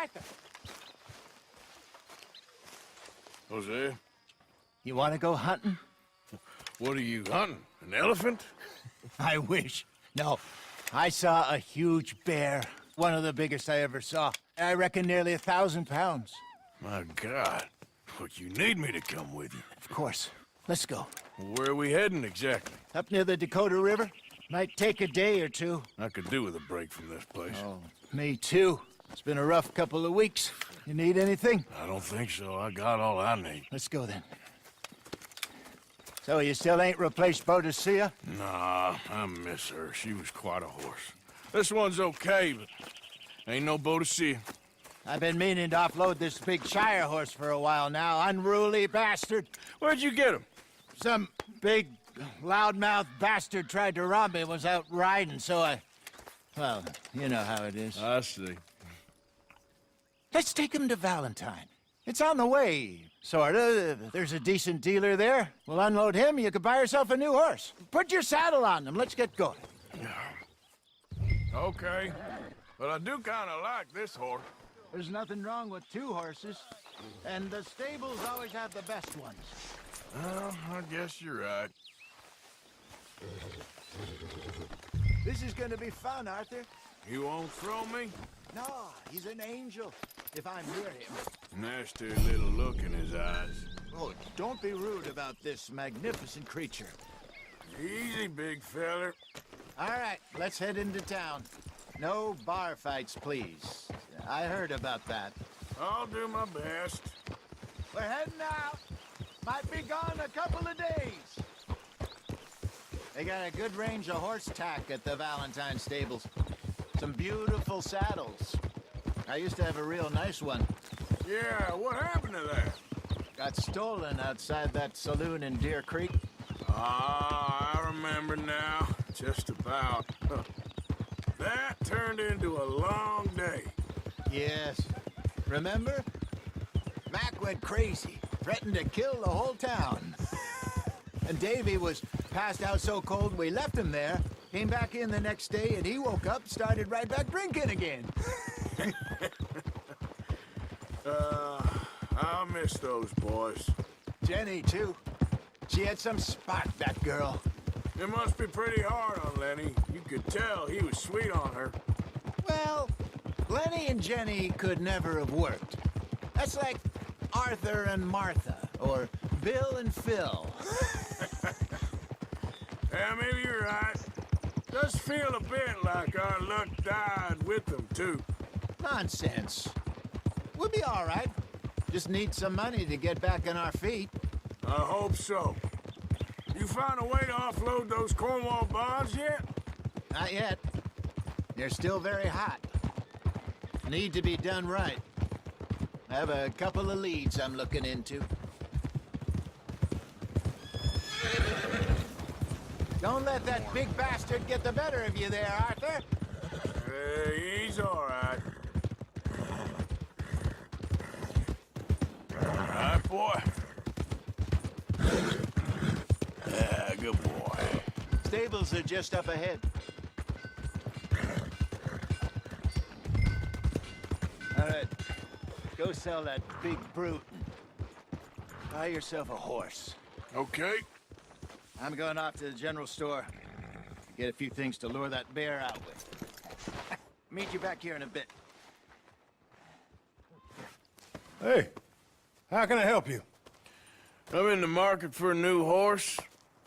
Arthur! Jose, You want to go hunting? what are you hunting? An elephant? I wish. No, I saw a huge bear. One of the biggest I ever saw. I reckon nearly 1,000 pounds. My God. But you need me to come with you. Of course. Let's go. Where are we heading exactly? Up near the Dakota River. Might take a day or two. I could do with a break from this place. Oh, me too. It's been a rough couple of weeks. You need anything? I don't think so. I got all I need. Let's go then. So you still ain't replaced Boadicea? Nah, I miss her. She was quite a horse. This one's okay, but ain't no Boadicea. I've been meaning to offload this big Shire horse for a while now. Unruly bastard. Where'd you get him? Some big, loudmouth bastard tried to rob me and was out riding, so I... Well, you know how it is. I see. Let's take him to Valentine. It's on the way, sorta. There's a decent dealer there. We'll unload him, you could buy yourself a new horse. Put your saddle on him, let's get going. Okay, but I do kind of like this horse. There's nothing wrong with two horses, and the stables always have the best ones. Well, I guess you're right. This is gonna be fun, Arthur. You won't throw me? No, he's an angel, if I'm near him. Nasty little look in his eyes. Oh, don't be rude about this magnificent creature. Easy, big feller. All right, let's head into town. No bar fights, please. I heard about that. I'll do my best. We're heading out. Might be gone a couple of days. They got a good range of horse tack at the Valentine stables. Some beautiful saddles. I used to have a real nice one. Yeah, what happened to that? Got stolen outside that saloon in Deer Creek. Ah, I remember now. Just about. That turned into a long day. Yes. Remember? Mac went crazy, threatened to kill the whole town. And Davy was passed out so cold we left him there, came back in the next day, and he woke up, started right back drinking again. I'll miss those boys. Jenny, too. She had some spot, that girl. It must be pretty hard on Lenny. You could tell he was sweet on her. Well, Lenny and Jenny could never have worked. That's like Arthur and Martha, or Bill and Phil. Yeah, maybe you're right. Does feel a bit like our luck died with them, too. Nonsense. We'll be all right. Just need some money to get back on our feet. I hope so. You found a way to offload those Cornwall bonds yet? Not yet. They're still very hot. Need to be done right. I have a couple of leads I'm looking into. Don't let that big bastard get the better of you there, Arthur. Hey, he's all right. All right, boy. Yeah, good boy. Stables are just up ahead. All right, go sell that big brute. Buy yourself a horse. Okay. I'm going off to the general store. Get a few things to lure that bear out with. Meet you back here in a bit. Hey, how can I help you? I'm in the market for a new horse.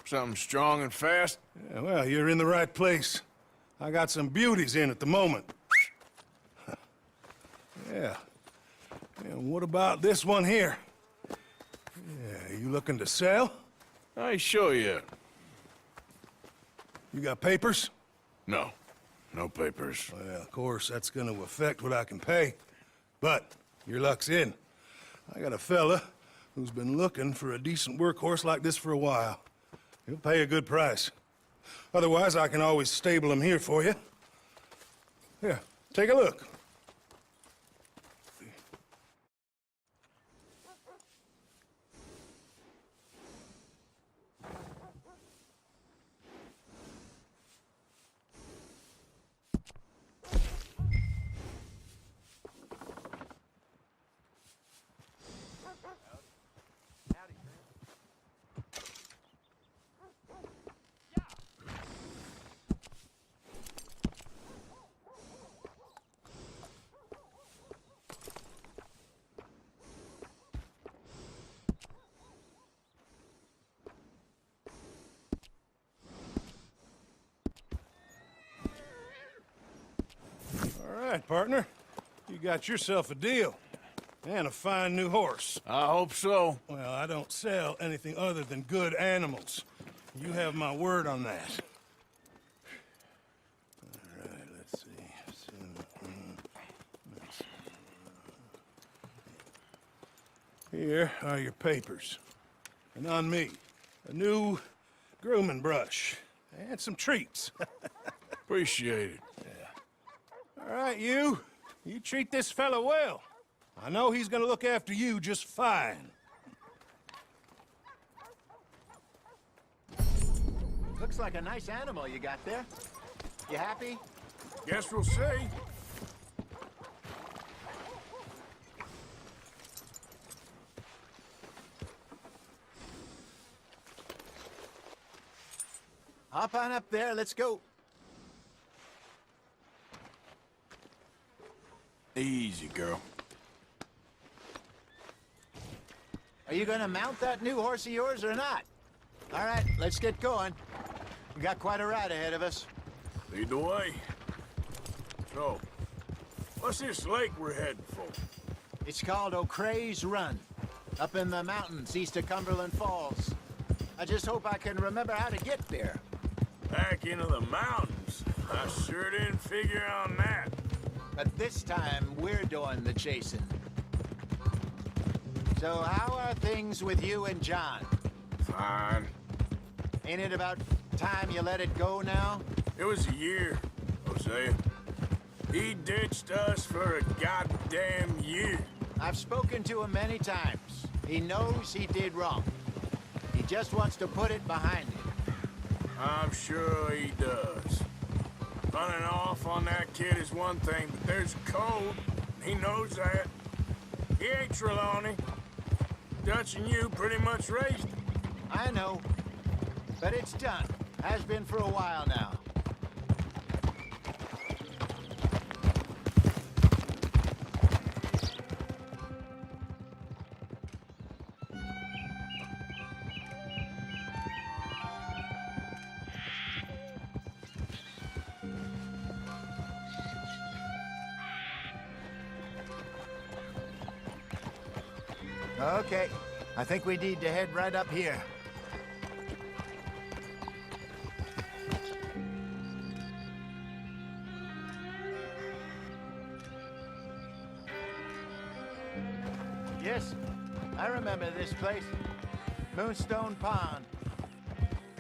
Something strong and fast. Yeah, well, you're in the right place. I got some beauties in at the moment. Yeah. And what about this one here? Yeah, you looking to sell? I ain't sure yet. You got papers? No. No papers. Well, of course, that's gonna affect what I can pay. But your luck's in. I got a fella who's been looking for a decent workhorse like this for a while. He'll pay a good price. Otherwise, I can always stable him here for you. Here, take a look. right, partner. You got yourself a deal. And a fine new horse. I hope so. Well, I don't sell anything other than good animals. You have my word on that. All right, let's see. Here are your papers. And on me, a new grooming brush. And some treats. Appreciate it. All right, you. You treat this fella well. I know he's gonna look after you just fine. Looks like a nice animal you got there. You happy? Guess we'll see. Hop on up there, let's go. Easy, girl. Are you gonna mount that new horse of yours or not? All right, let's get going. We got quite a ride ahead of us. Lead the way. So, what's this lake we're heading for? It's called O'Creagh's Run, up in the mountains east of Cumberland Falls. I just hope I can remember how to get there. Back into the mountains? I sure didn't figure on that. But this time, we're doing the chasing. So how are things with you and John? Fine. Ain't it about time you let it go now? It was a year, Hosea. He ditched us for a goddamn year. I've spoken to him many times. He knows he did wrong. He just wants to put it behind him. I'm sure he does. Running off on that kid is one thing, but there's a code. He knows that. He ain't Trelawney. Dutch and you pretty much raised him. I know. But it's done. Has been for a while now. Okay, I think we need to head right up here. Yes, I remember this place. Moonstone Pond.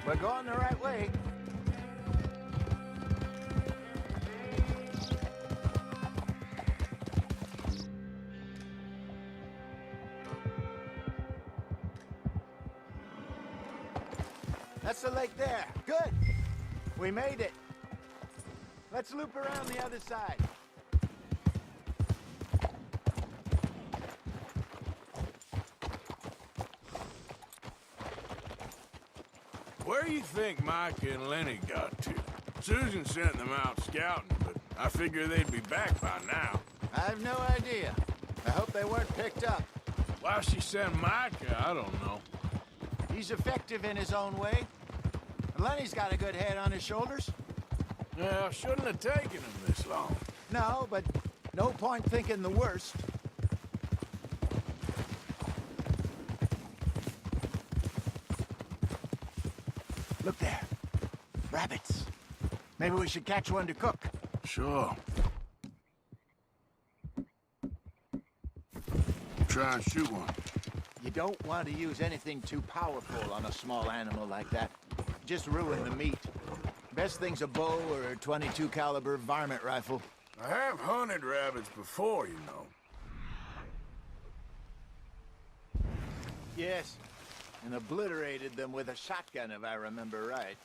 We're going the right way. That's the lake there. Good. We made it. Let's loop around the other side. Where do you think Mike and Lenny got to? Susan sent them out scouting, but I figure they'd be back by now. I have no idea. I hope they weren't picked up. Why she sent Mike, I don't know. He's effective in his own way. And Lenny's got a good head on his shoulders. Yeah, shouldn't have taken him this long. No, but no point thinking the worst. Look there. Rabbits. Maybe we should catch one to cook. Sure. Try and shoot one. You don't want to use anything too powerful on a small animal like that. Just ruin the meat. Best thing's a bow or a .22 caliber varmint rifle. I have hunted rabbits before, you know. Yes, and obliterated them with a shotgun, if I remember right.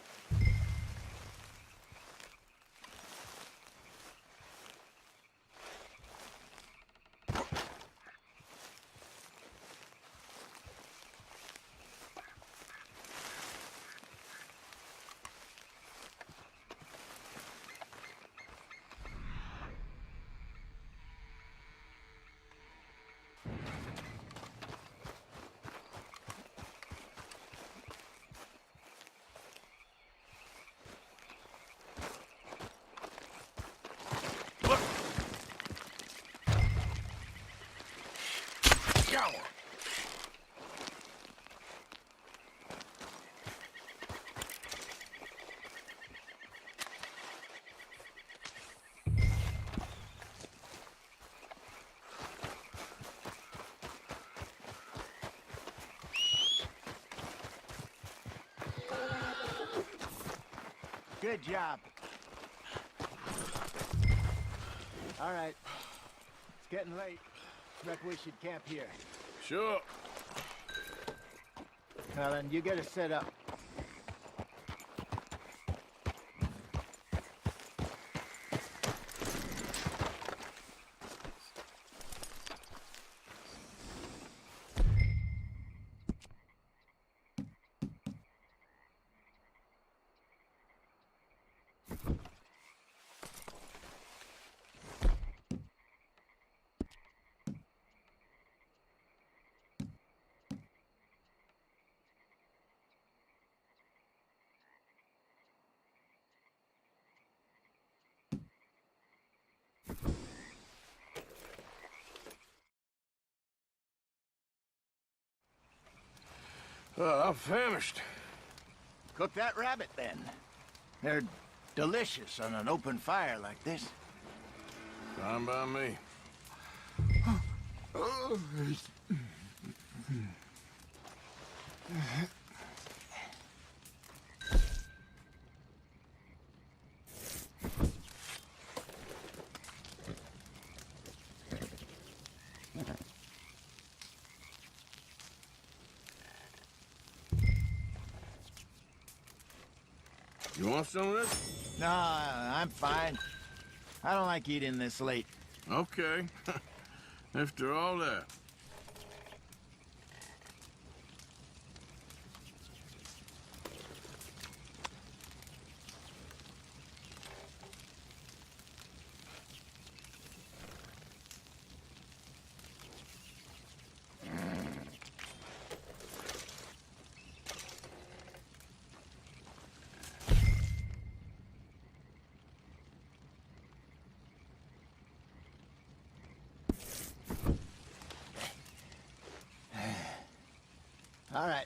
shower. Good job. All right. It's getting late. Reckon we should camp here. Sure. Well, then you get us set up. I'm famished. Cook that rabbit, then. They're delicious on an open fire like this. Fine by me. You want some of this? No, I'm fine. I don't like eating this late. Okay. After all that. All right.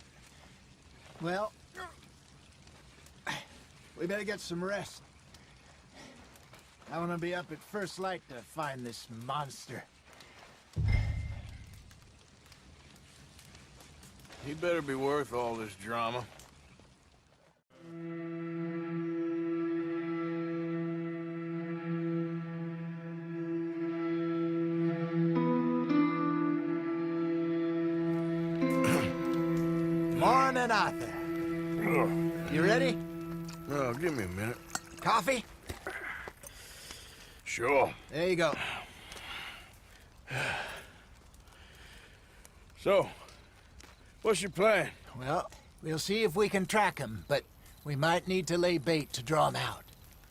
Well, we better get some rest. I want to be up at first light to find this monster. He better be worth all this drama. Morning, Arthur. You ready? Oh, give me a minute. Coffee? Sure. There you go. So, what's your plan? Well, we'll see if we can track him, but we might need to lay bait to draw him out.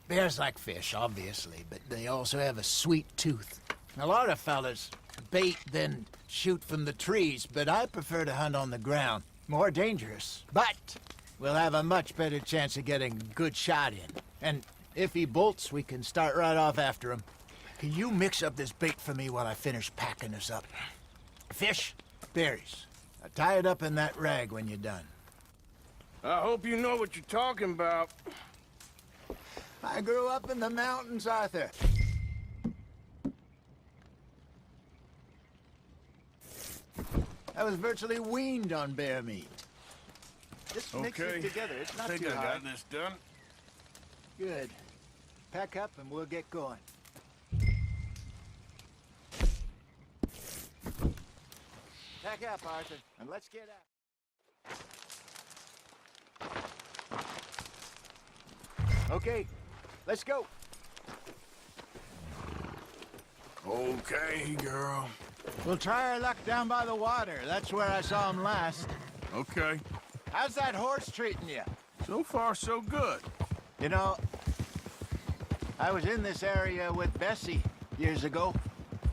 Bears like fish, obviously, but they also have a sweet tooth. A lot of fellas bait, then shoot from the trees, but I prefer to hunt on the ground. More dangerous, but we'll have a much better chance of getting a good shot in. And if he bolts, we can start right off after him. Can you mix up this bait for me while I finish packing this up? Fish, berries. Now tie it up in that rag when you're done. I hope you know what you're talking about. I grew up in the mountains, Arthur. I was virtually weaned on bear meat. Just mix Okay. it together. It's not I think too I hard. got this done. Good. Pack up and we'll get going. Pack up, Arthur, and let's get out. Okay, let's go. Okay, girl. We'll try our luck down by the water. That's where I saw him last. Okay. How's that horse treating you? So far, so good. You know, I was in this area with Bessie years ago.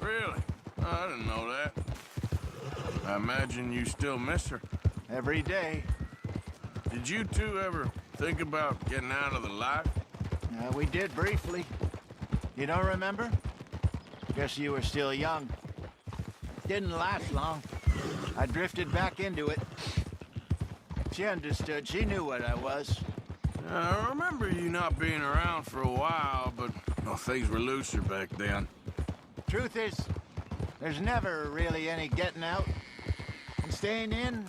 Really? Oh, I didn't know that. I imagine you still miss her. Every day. Did you two ever think about getting out of the life? We did briefly. You don't remember? Guess you were still young. Didn't last long. I drifted back into it. She understood. She knew what I was. I remember you not being around for a while, but well, things were looser back then. Truth is, there's never really any getting out. And staying in,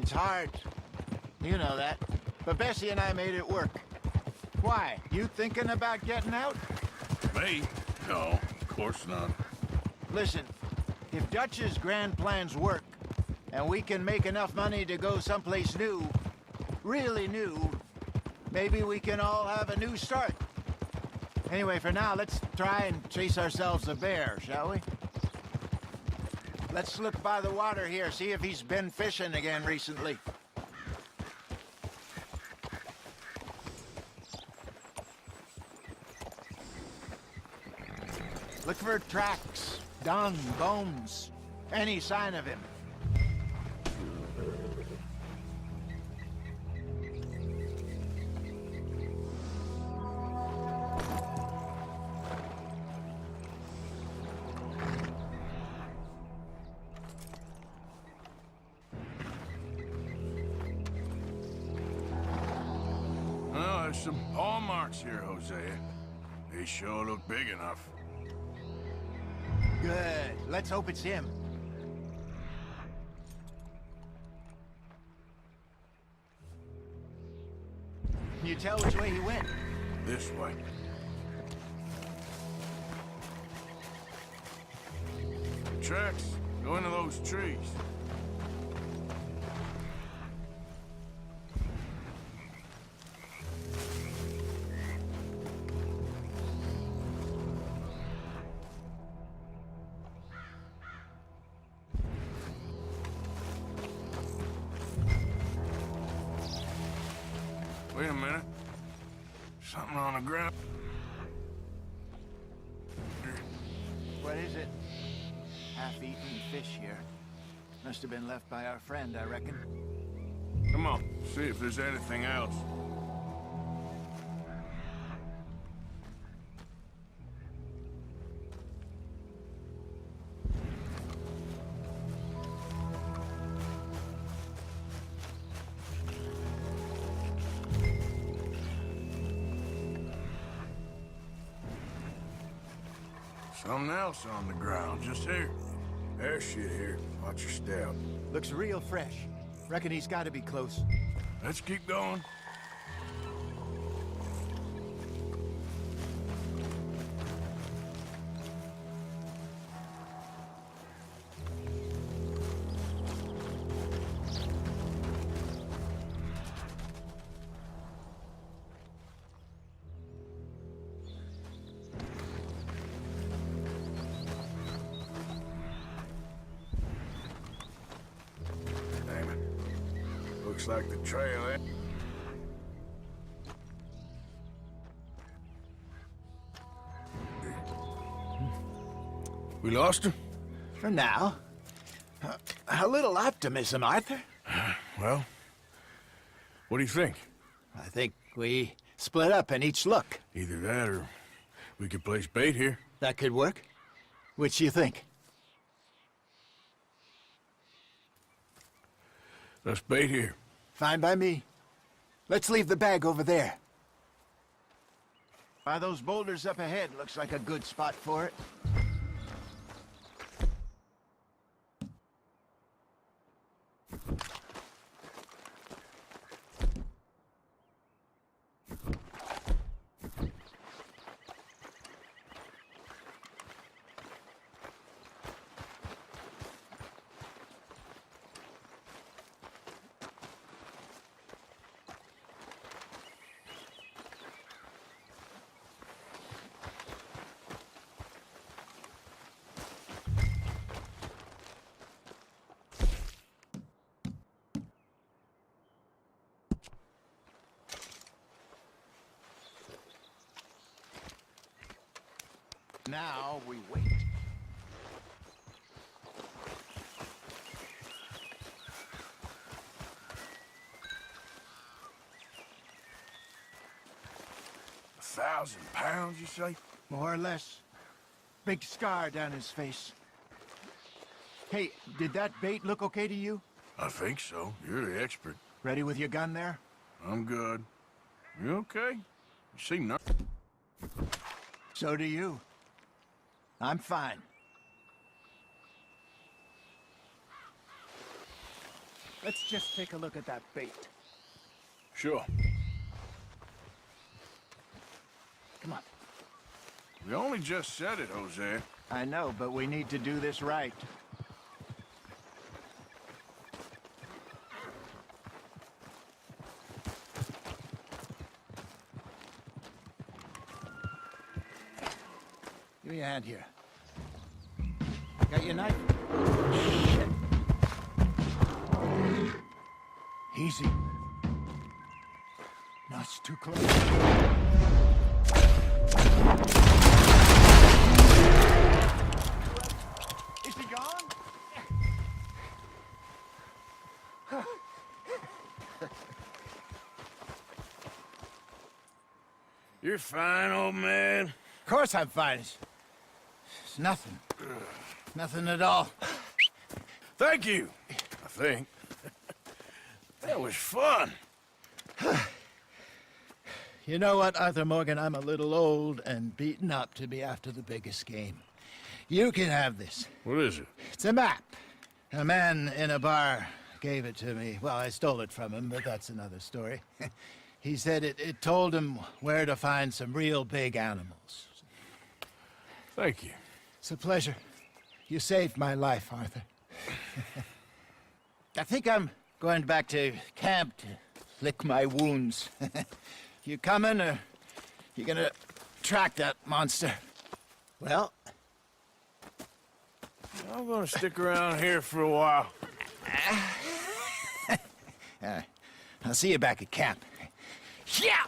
it's hard. You know that. But Bessie and I made it work. Why? You thinking about getting out? Me? No, of course not. Listen, if Dutch's grand plans work, and we can make enough money to go someplace new, really new, maybe we can all have a new start. Anyway, for now, let's try and chase ourselves a bear, shall we? Let's look by the water here, see if he's been fishing again recently. Look for tracks, dung, bones, any sign of him. Well, there's some paw marks here, Hosea. They sure look big enough. Good. Let's hope it's him. Can you tell which way he went? This way. Tracks go into those trees. Wait a minute. Something on the ground. What is it? Half-eaten fish here. Must have been left by our friend, I reckon. Come on, see if there's anything else. Something else on the ground, just here. There's shit here. Watch your step. Looks real fresh. Reckon he's got to be close. Let's keep going. Damn it. Looks like the trail, eh? We lost him? For now. A little optimism, Arthur. Well, what do you think? I think we split up and each look. Either that or we could place bait here. That could work. Which you think? Let's bait here. Fine by me. Let's leave the bag over there. By those boulders up ahead, looks like a good spot for it. Now we wait. £1,000, you say? More or less. Big scar down his face. Hey, did that bait look okay to you? I think so. You're the expert. Ready with your gun there? I'm good. You okay? You seem nothing. So do you. I'm fine. Let's just take a look at that bait. Sure. Come on. We only just said it, Jose. I know, but we need to do this right. Give me a hand here. Got your knife? Shit. Easy. No, it's too close. Is he gone? You're fine, old man. Of course I'm fine. It's nothing. Nothing at all. Thank you, I think. That was fun. You know what, Arthur Morgan? I'm a little old and beaten up to be after the biggest game. You can have this. What is it? It's a map. A man in a bar gave it to me. Well, I stole it from him, but that's another story. He said it told him where to find some real big animals. Thank you. It's a pleasure. You saved my life, Arthur. I think I'm going back to camp to lick my wounds. You coming, or you gonna track that monster? Well, I'm gonna stick around here for a while. I'll see you back at camp. Yeah!